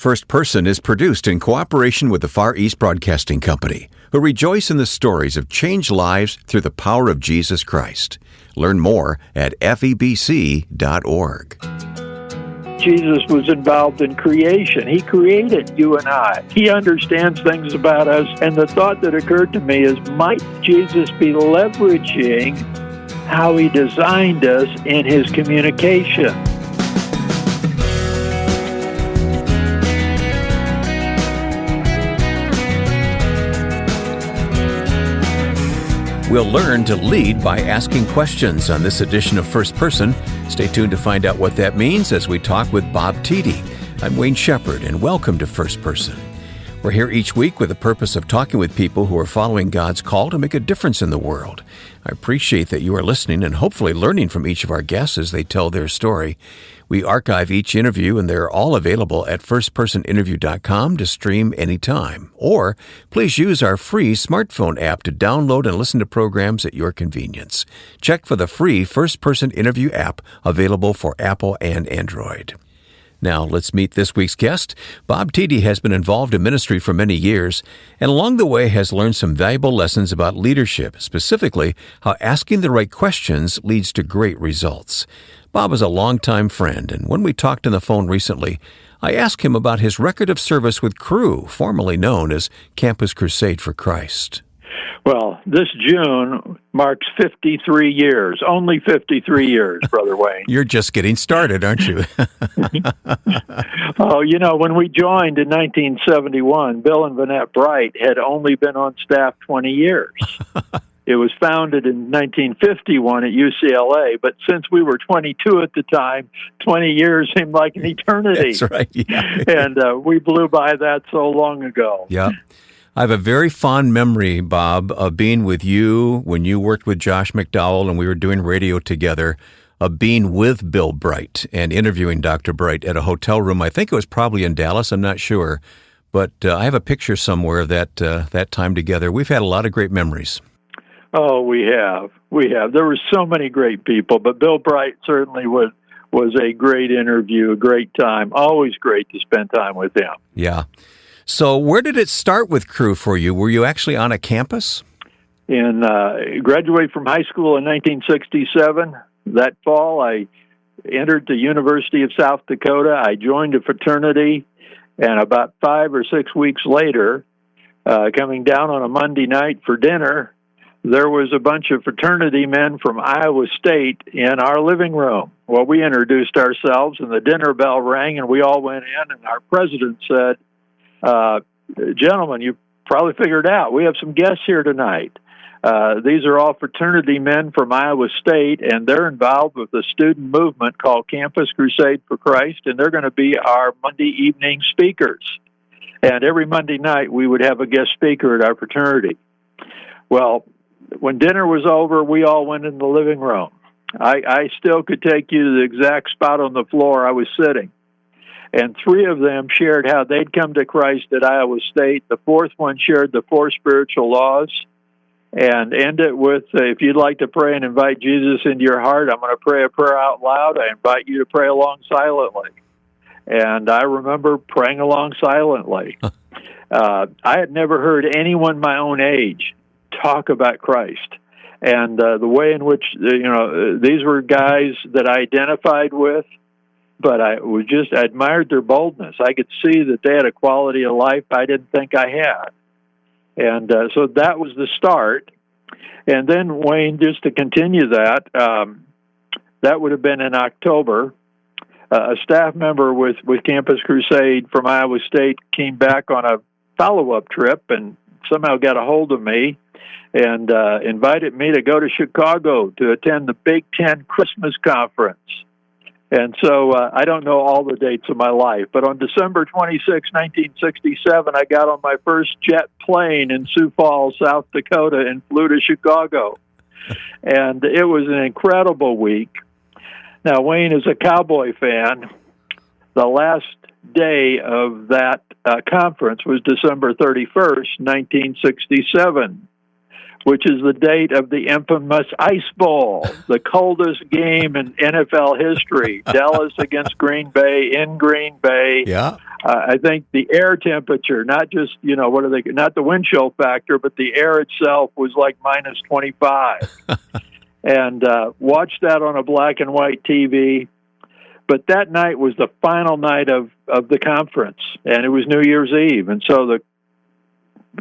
First Person is produced in cooperation with the Far East Broadcasting Company, who rejoice in the stories of changed lives through the power of Jesus Christ. Learn more at FEBC.org. Jesus was involved in creation. He created you and I. He understands things about us. And the thought that occurred to me is, might Jesus be leveraging how he designed us in his communication? We'll learn to lead by asking questions on this edition of First Person. Stay tuned to find out what that means as we talk with Bob Tiede. I'm Wayne Shepherd, and welcome to First Person. We're here each week with the purpose of talking with people who are following God's call to make a difference in the world. I appreciate that you are listening and hopefully learning from each of our guests as they tell their story. We archive each interview, and they're all available at firstpersoninterview.com to stream anytime. Or please use our free smartphone app to download and listen to programs at your convenience. Check for the free First Person Interview app available for Apple and Android. Now, let's meet this week's guest. Bob Tiede has been involved in ministry for many years, and along the way has learned some valuable lessons about leadership, specifically how asking the right questions leads to great results. Bob is a longtime friend, and when we talked on the phone recently, I asked him about his record of service with Cru, formerly known as Campus Crusade for Christ. Well, this June marks 53 years, only 53 years, Brother Wayne. You're just getting started, aren't you? Oh, when we joined in 1971, Bill and Vanette Bright had only been on staff 20 years. It was founded in 1951 at UCLA, but since we were 22 at the time, 20 years seemed like an eternity. That's right, yeah. And we blew by that so long ago. Yeah. I have a very fond memory, Bob, of being with you when you worked with Josh McDowell and we were doing radio together, of being with Bill Bright and interviewing Dr. Bright at a hotel room. I think it was probably in Dallas, I'm not sure. But I have a picture somewhere of that time together. We've had a lot of great memories. Oh, we have. There were so many great people, but Bill Bright certainly was a great interview, a great time. Always great to spend time with him. Yeah. So where did it start with Cru for you? Were you actually on a campus? Graduated from high school in 1967. That fall, I entered the University of South Dakota. I joined a fraternity, and about 5 or 6 weeks later, coming down on a Monday night for dinner, there was a bunch of fraternity men from Iowa State in our living room. Well, we introduced ourselves, and the dinner bell rang, and we all went in, and our president said, gentlemen, you probably figured out, we have some guests here tonight. These are all fraternity men from Iowa State, and they're involved with a student movement called Campus Crusade for Christ, and they're going to be our Monday evening speakers. And every Monday night, we would have a guest speaker at our fraternity. Well, when dinner was over, we all went in the living room. I still could take you to the exact spot on the floor I was sitting. And 3 of them shared how they'd come to Christ at Iowa State. The 4th one shared the 4 spiritual laws and ended with, if you'd like to pray and invite Jesus into your heart, I'm going to pray a prayer out loud. I invite you to pray along silently. And I remember praying along silently. I had never heard anyone my own age talk about Christ. And the way in which, these were guys that I identified with, but I admired their boldness. I could see that they had a quality of life I didn't think I had. And so that was the start. And then, Wayne, just to continue that, that would have been in October. A staff member with Campus Crusade from Iowa State came back on a follow-up trip and somehow got a hold of me and invited me to go to Chicago to attend the Big Ten Christmas Conference. And so I don't know all the dates of my life, but on December 26, 1967, I got on my first jet plane in Sioux Falls, South Dakota, and flew to Chicago. And it was an incredible week. Now, Wayne is a Cowboy fan. The last day of that conference was December 31st, 1967. which is the date of the infamous Ice Bowl, the coldest game in NFL history. Dallas against Green Bay in Green Bay. Yeah. I think the air temperature, not just, not the wind chill factor, but the air itself was like minus 25. And watched that on a black and white TV. But that night was the final night of the conference, and it was New Year's Eve. And so the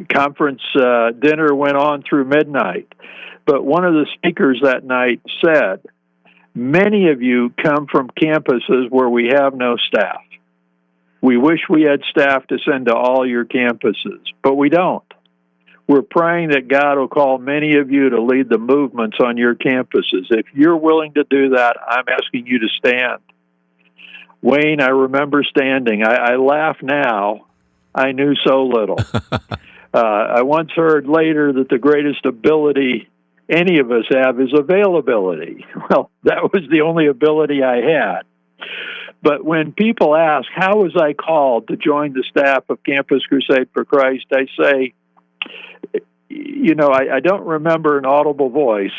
conference dinner went on through midnight. But one of the speakers that night said, many of you come from campuses where we have no staff. We wish we had staff to send to all your campuses, but we don't. We're praying that God will call many of you to lead the movements on your campuses. If you're willing to do that, I'm asking you to stand. Wayne, I remember standing. I laugh now. I knew so little. I once heard later that the greatest ability any of us have is availability. Well, that was the only ability I had. But when people ask, how was I called to join the staff of Campus Crusade for Christ, I say, I don't remember an audible voice,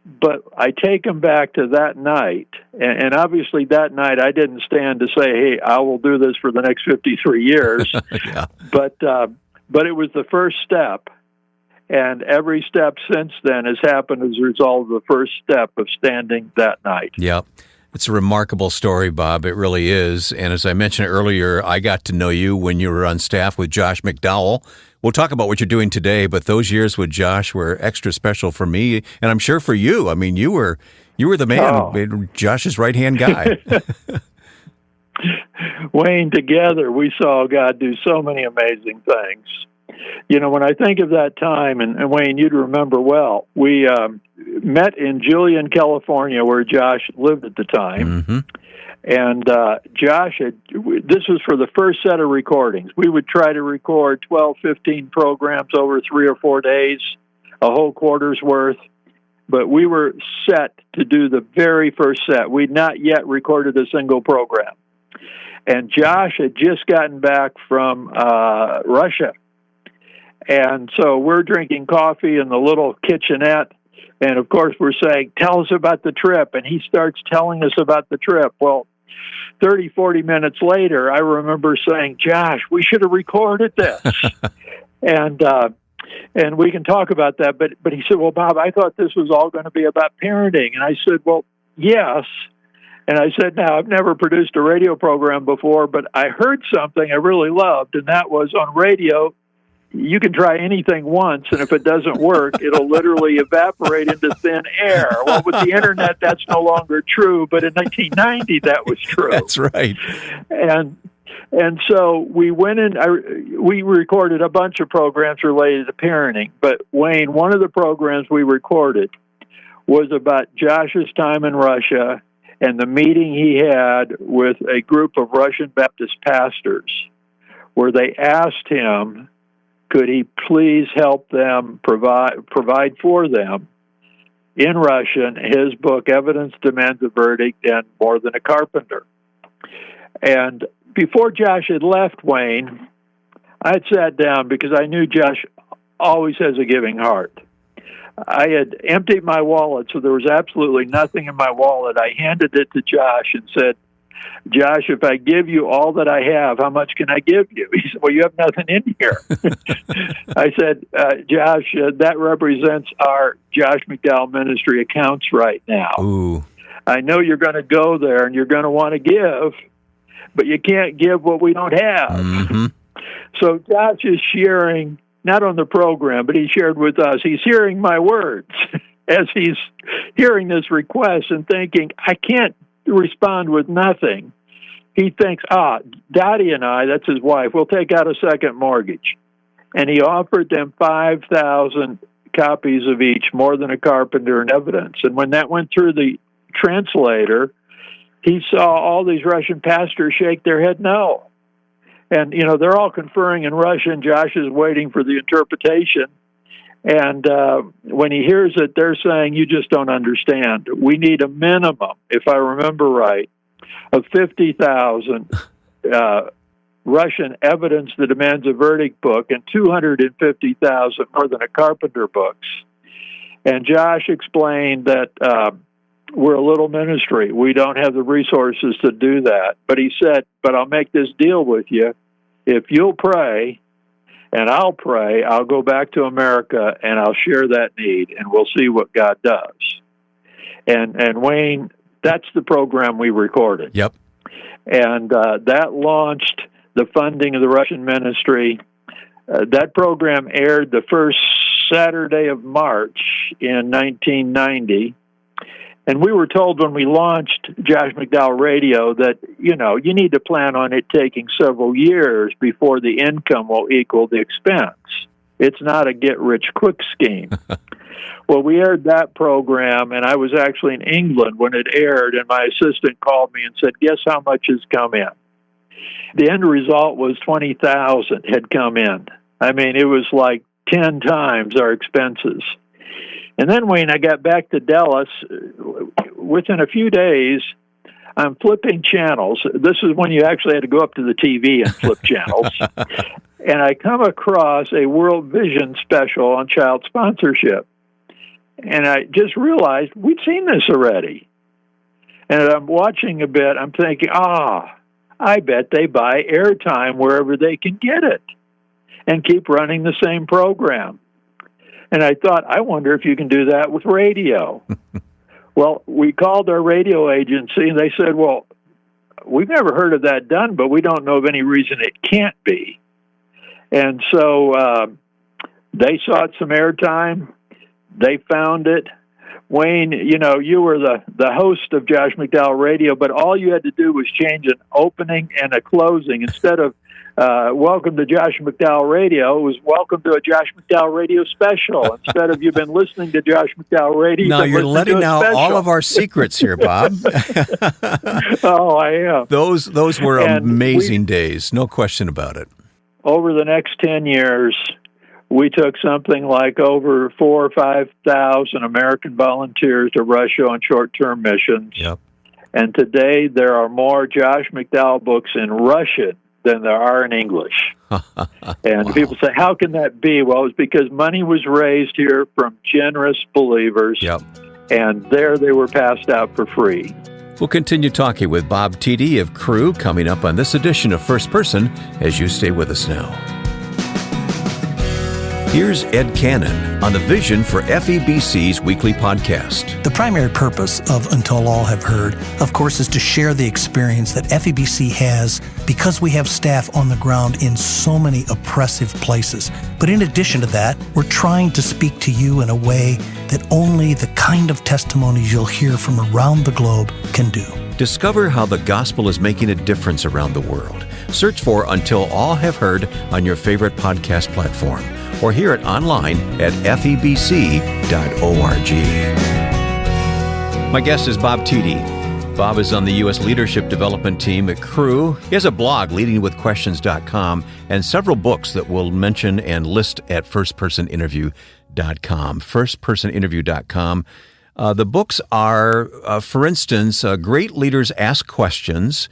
but I take them back to that night. And obviously that night I didn't stand to say, hey, I will do this for the next 53 years. Yeah. But it was the first step. And every step since then has happened as a result of the first step of standing that night. Yep. It's a remarkable story, Bob. It really is. And as I mentioned earlier, I got to know you when you were on staff with Josh McDowell. We'll talk about what you're doing today, but those years with Josh were extra special for me, and I'm sure for you. I mean, you were the man, Josh's right-hand guy. Wayne, together we saw God do so many amazing things. When I think of that time, and Wayne, you'd remember well, we met in Julian, California, where Josh lived at the time. Mm-hmm. And Josh this was for the first set of recordings. We would try to record 12, 15 programs over 3 or 4 days, a whole quarter's worth. But we were set to do the very first set. We'd not yet recorded a single program. And Josh had just gotten back from Russia. And so we're drinking coffee in the little kitchenette. And, of course, we're saying, tell us about the trip. And he starts telling us about the trip. Well, 30, 40 minutes later, I remember saying, Josh, we should have recorded this. And we can talk about that. But he said, well, Bob, I thought this was all going to be about parenting. And I said, well, yes. And I said, now, I've never produced a radio program before, but I heard something I really loved, and that was on radio, you can try anything once, and if it doesn't work, it'll literally evaporate into thin air. Well, with the internet, that's no longer true, but in 1990, that was true. That's right. And so we went in, we recorded a bunch of programs related to parenting, but Wayne, one of the programs we recorded was about Josh's time in Russia and the meeting he had with a group of Russian Baptist pastors, where they asked him, could he please help them provide for them in Russian his book, Evidence Demands a Verdict and More Than a Carpenter. And before Josh had left, Wayne, I had sat down because I knew Josh always has a giving heart. I had emptied my wallet, so there was absolutely nothing in my wallet. I handed it to Josh and said, Josh, if I give you all that I have, how much can I give you? He said, well, you have nothing in here. I said, Josh, that represents our Josh McDowell Ministry accounts right now. Ooh. I know you're going to go there and you're going to want to give, but you can't give what we don't have. Mm-hmm. So Josh is sharing, not on the program, but he shared with us. He's hearing my words as he's hearing this request and thinking, I can't respond with nothing. He thinks, Dottie and I, that's his wife, will take out a second mortgage. And he offered them 5,000 copies of each, More Than a Carpenter and Evidence. And when that went through the translator, he saw all these Russian pastors shake their head no. And, they're all conferring in Russian. Josh is waiting for the interpretation. And when he hears it, they're saying, you just don't understand. We need a minimum, if I remember right, of 50,000 Russian Evidence That Demands a Verdict book and 250,000 more than a Carpenter books. And Josh explained that we're a little ministry. We don't have the resources to do that. But he said, but I'll make this deal with you. If you'll pray, and I'll pray, I'll go back to America and I'll share that need, and we'll see what God does. And Wayne, that's the program we recorded. Yep. And that launched the funding of the Russian ministry. That program aired the first Saturday of March in 1990. And we were told when we launched Josh McDowell Radio that, you need to plan on it taking several years before the income will equal the expense. It's not a get-rich-quick scheme. Well, we aired that program, and I was actually in England when it aired, and my assistant called me and said, guess how much has come in? The end result was 20,000 had come in. I mean, it was like 10 times our expenses. And then when I got back to Dallas, within a few days, I'm flipping channels. This is when you actually had to go up to the TV and flip channels. And I come across a World Vision special on child sponsorship. And I just realized we'd seen this already. And I'm watching a bit. I'm thinking, I bet they buy airtime wherever they can get it and keep running the same program. And I thought, I wonder if you can do that with radio. Well, we called our radio agency, and they said, well, we've never heard of that done, but we don't know of any reason it can't be. And so they sought some airtime. They found it. Wayne, you were the host of Josh McDowell Radio, but all you had to do was change an opening and a closing. Instead of welcome to Josh McDowell Radio, it was welcome to a Josh McDowell Radio special. Instead of you've been listening to Josh McDowell Radio. Now you're letting out all of our secrets here, Bob. Oh, I am. Those were amazing days, no question about it. Over the next 10 years, we took something like over 4,000 or 5,000 American volunteers to Russia on short-term missions. Yep. And today there are more Josh McDowell books in Russian than there are in English. And people say, how can that be? Well, it's because money was raised here from generous believers. Yep. And there they were passed out for free. We'll continue talking with Bob Tiede of Crew coming up on this edition of First Person as you stay with us now. Here's Ed Cannon on the vision for FEBC's weekly podcast. The primary purpose of Until All Have Heard, of course, is to share the experience that FEBC has because we have staff on the ground in so many oppressive places. But in addition to that, we're trying to speak to you in a way that only the kind of testimonies you'll hear from around the globe can do. Discover how the gospel is making a difference around the world. Search for Until All Have Heard on your favorite podcast platform, or hear it online at febc.org. My guest is Bob Tiede. Bob is on the U.S. Leadership Development Team at Crew. He has a blog, leadingwithquestions.com, and several books that we'll mention and list at firstpersoninterview.com. Firstpersoninterview.com. The books are, for instance, Great Leaders Ask Questions,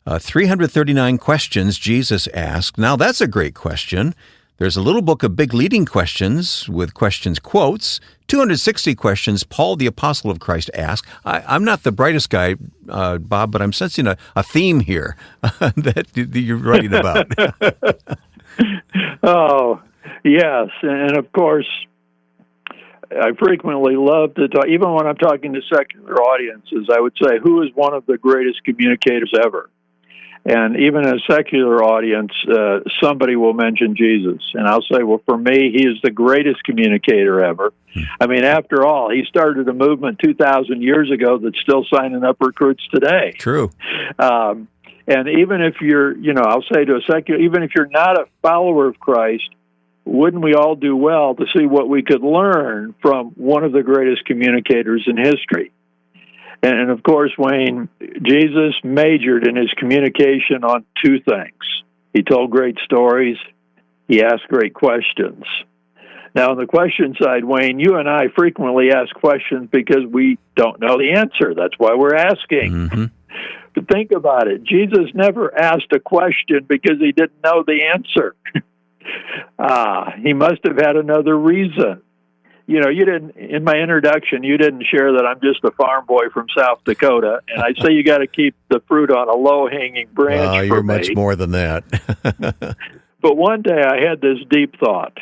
339 Questions Jesus Asked. Now, that's a great question. There's a little book of big leading questions with questions quotes, 260 questions Paul the Apostle of Christ asked. I'm not the brightest guy, Bob, but I'm sensing a theme here that you're writing about. Oh, yes. And of course, I frequently love to talk, even when I'm talking to secular audiences, I would say, who is one of the greatest communicators ever? And even in a secular audience, somebody will mention Jesus. And I'll say, well, for me, he is the greatest communicator ever. I mean, after all, he started a movement 2,000 years ago that's still signing up recruits today. True. And even if you're, I'll say to a secular, even if you're not a follower of Christ, wouldn't we all do well to see what we could learn from one of the greatest communicators in history? And of course, Wayne, Jesus majored in his communication on two things. He told great stories. He asked great questions. Now, on the question side, Wayne, you and I frequently ask questions because we don't know the answer. That's why we're asking. Mm-hmm. But think about it. Jesus never asked a question because he didn't know the answer. He must have had another reason. You know, you didn't, in my introduction, you didn't share that I'm just a farm boy from South Dakota, and I say you got to keep the fruit on a low-hanging branch for you're me. much more than that. But one day I had this deep thought,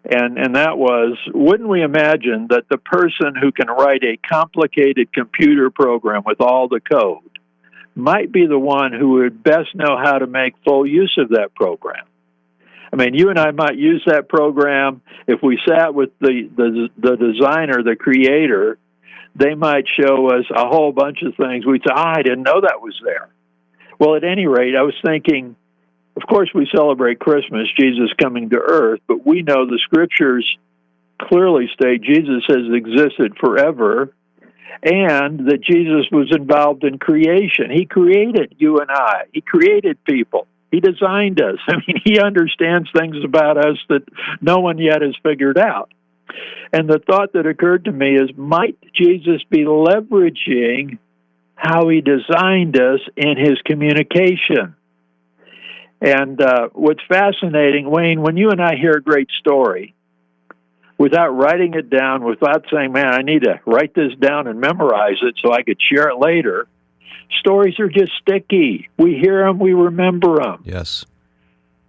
and that was, wouldn't we imagine that the person who can write a complicated computer program with all the code might be the one who would best know how to make full use of that program? I mean, you and I might use that program. If we sat with the designer, the creator, they might show us a whole bunch of things. We'd say, I didn't know that was there. Well, at any rate, I was thinking, of course, we celebrate Christmas, Jesus coming to earth, but we know the scriptures clearly state Jesus has existed forever and that Jesus was involved in creation. He created you and I. He created people. He designed us. I mean, he understands things about us that no one yet has figured out. And the thought that occurred to me is, might Jesus be leveraging how he designed us in his communication? And what's fascinating, Wayne, when you and I hear a great story, without writing it down, without saying, man, I need to write this down and memorize it so I could share it later, stories are just sticky. We hear them, we remember them. Yes.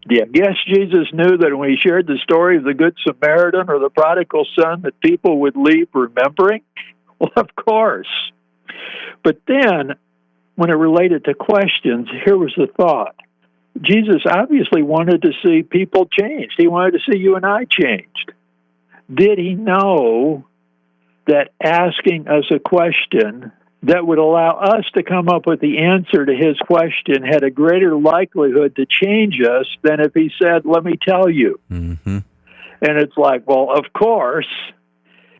Yeah. Yes, Jesus knew that when he shared the story of the Good Samaritan or the prodigal son, that people would leave remembering. Well, of course. But then, when it related to questions, here was the thought. Jesus obviously wanted to see people changed. He wanted to see you and I changed. Did he know that asking us a question that would allow us to come up with the answer to his question had a greater likelihood to change us than if he said, let me tell you? Mm-hmm. And it's like, well, of course,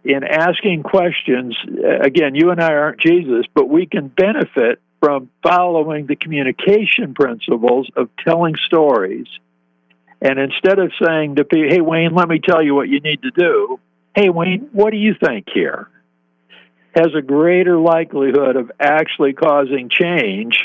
in asking questions, again, you and I aren't Jesus, but we can benefit from following the communication principles of telling stories. And instead of saying to people, hey, Wayne, let me tell you what you need to do, hey, Wayne, what do you think here? Has a greater likelihood of actually causing change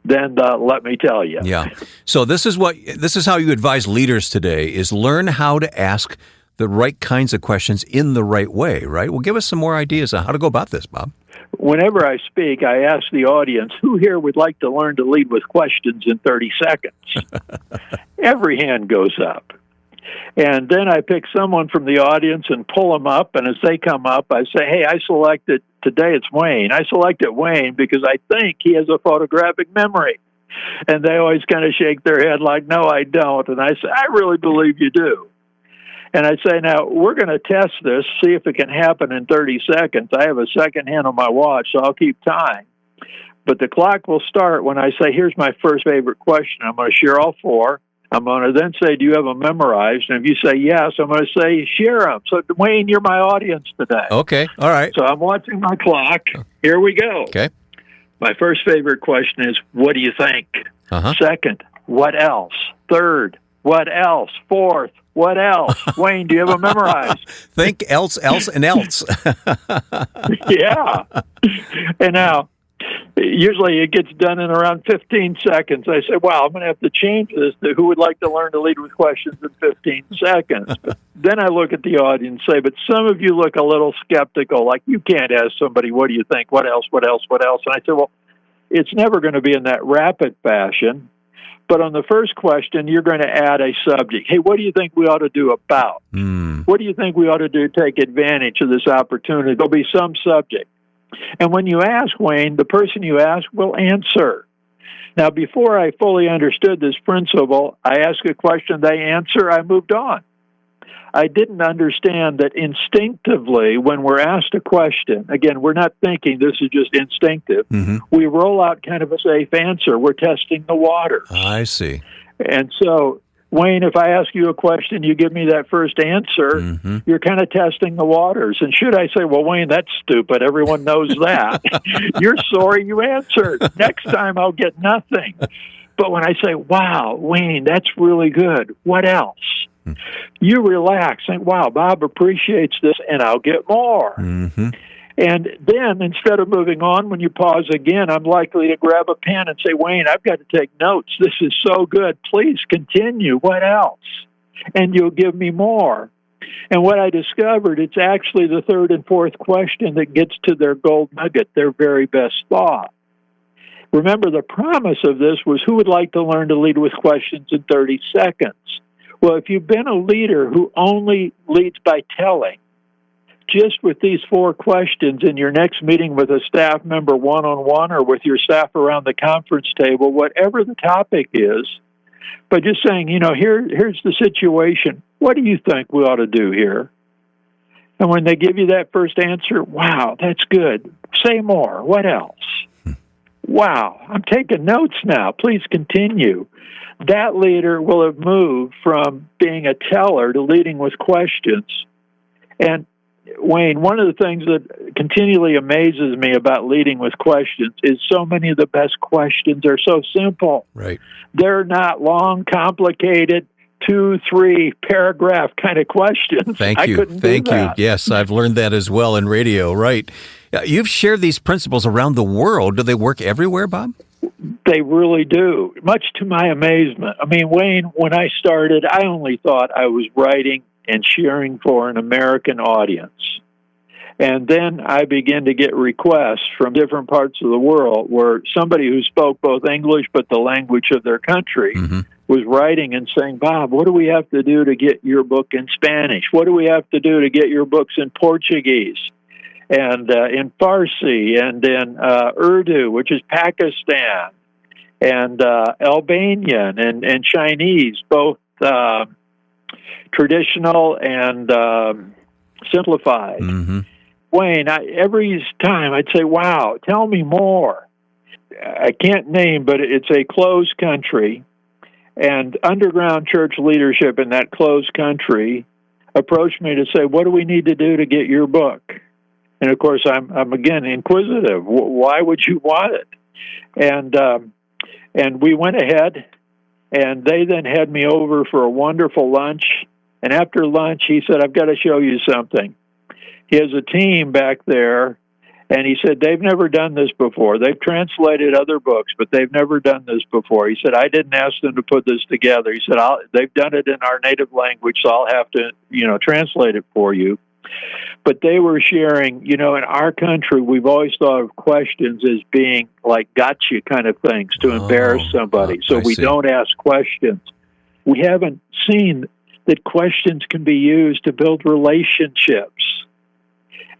than the, let me tell you. Yeah. So this is how you advise leaders today, is learn how to ask the right kinds of questions in the right way, right? Well, give us some more ideas on how to go about this, Bob. Whenever I speak, I ask the audience, who here would like to learn to lead with questions in 30 seconds? Every hand goes up. And then I pick someone from the audience and pull them up, and as they come up, I say, hey, today it's Wayne. I selected Wayne because I think he has a photographic memory. And they always kind of shake their head like, no, I don't. And I say, I really believe you do. And I say, now, we're going to test this, see if it can happen in 30 seconds. I have a second hand on my watch, so I'll keep time. But the clock will start when I say, here's my first favorite question. I'm going to share all four. I'm going to then say, do you have them memorized? And if you say yes, I'm going to say, share them. So, Wayne, you're my audience today. Okay, all right. So I'm watching my clock. Here we go. Okay. My first favorite question is, what do you think? Uh-huh. Second, what else? Third, what else? Fourth, what else? Wayne, do you have them memorized? Think else, and else. Yeah. And now, usually it gets done in around 15 seconds. I say, wow, I'm going to have to change this to who would like to learn to lead with questions in 15 seconds. But then I look at the audience and say, but some of you look a little skeptical, like you can't ask somebody, what do you think? What else? What else? What else? And I say, well, it's never going to be in that rapid fashion. But on the first question, you're going to add a subject. Hey, what do you think we ought to do about? What do you think we ought to do to take advantage of this opportunity? There'll be some subject. And when you ask, Wayne, the person you ask will answer. Now, before I fully understood this principle, I ask a question, they answer, I moved on. I didn't understand that instinctively, when we're asked a question, again, we're not thinking, this is just instinctive. Mm-hmm. We roll out kind of a safe answer. We're testing the water. I see. And so, Wayne, if I ask you a question, you give me that first answer, mm-hmm. You're kind of testing the waters. And should I say, well, Wayne, that's stupid. Everyone knows that. You're sorry you answered. Next time I'll get nothing. But when I say, wow, Wayne, that's really good. What else? You relax. Think, wow, Bob appreciates this, and I'll get more. Mm-hmm. And then, instead of moving on, when you pause again, I'm likely to grab a pen and say, Wayne, I've got to take notes. This is so good. Please continue. What else? And you'll give me more. And what I discovered, it's actually the third and fourth question that gets to their gold nugget, their very best thought. Remember, the promise of this was, who would like to learn to lead with questions in 30 seconds? Well, if you've been a leader who only leads by telling, just with these 4 questions in your next meeting with a staff member one-on-one or with your staff around the conference table, whatever the topic is, but just saying, here's the situation. What do you think we ought to do here? And when they give you that first answer, wow, that's good. Say more. What else? Wow, I'm taking notes now. Please continue. That leader will have moved from being a teller to leading with questions. And Wayne, one of the things that continually amazes me about leading with questions is so many of the best questions are so simple. Right. They're not long, complicated, 2-3 paragraph kind of questions. Thank you. Thank you. Yes, I've learned that as well in radio. Right. You've shared these principles around the world. Do they work everywhere, Bob? They really do, much to my amazement. I mean, Wayne, when I started, I only thought I was writing and sharing for an American audience. And then I began to get requests from different parts of the world where somebody who spoke both English but the language of their country was writing and saying, Bob, what do we have to do to get your book in Spanish? What do we have to do to get your books in Portuguese and in Farsi and in Urdu, which is Pakistan, and Albanian and Chinese, both traditional and simplified. Wayne, every time I'd say, wow, tell me more. I can't name, but it's a closed country, and underground church leadership in that closed country approached me to say, what do we need to do to get your book? And of course, I'm again inquisitive. Why would you want it? And we went ahead, and they then had me over for a wonderful lunch. And after lunch, he said, I've got to show you something. He has a team back there, and he said, they've never done this before. They've translated other books, but they've never done this before. He said, I didn't ask them to put this together. He said, they've done it in our native language, so I'll have to, translate it for you. But they were sharing, in our country, we've always thought of questions as being like gotcha kind of things to embarrass somebody. So we don't ask questions. We haven't seen that questions can be used to build relationships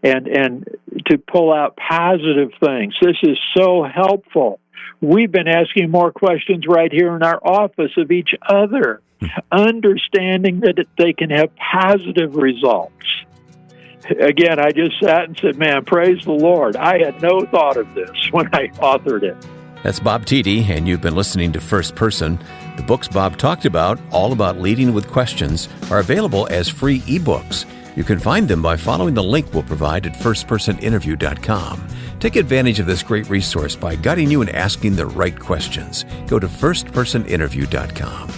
and to pull out positive things. This is so helpful. We've been asking more questions right here in our office of each other, understanding that they can have positive results. Again, I just sat and said, man, praise the Lord. I had no thought of this when I authored it. That's Bob Tiede, and you've been listening to First Person. The books Bob talked about, all about leading with questions, are available as free ebooks. You can find them by following the link we'll provide at firstpersoninterview.com. Take advantage of this great resource by guiding you in asking the right questions. Go to firstpersoninterview.com.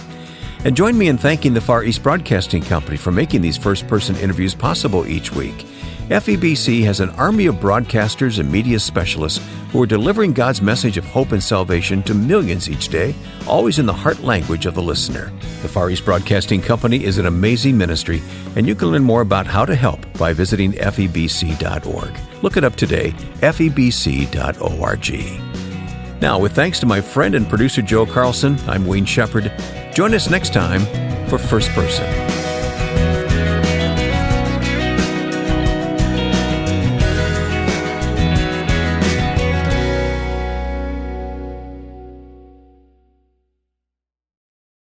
And join me in thanking the Far East Broadcasting Company for making these first-person interviews possible each week. FEBC has an army of broadcasters and media specialists who are delivering God's message of hope and salvation to millions each day, always in the heart language of the listener. The Far East Broadcasting Company is an amazing ministry, and you can learn more about how to help by visiting febc.org. Look it up today, febc.org. Now, with thanks to my friend and producer Joe Carlson, I'm Wayne Shepherd. Join us next time for First Person.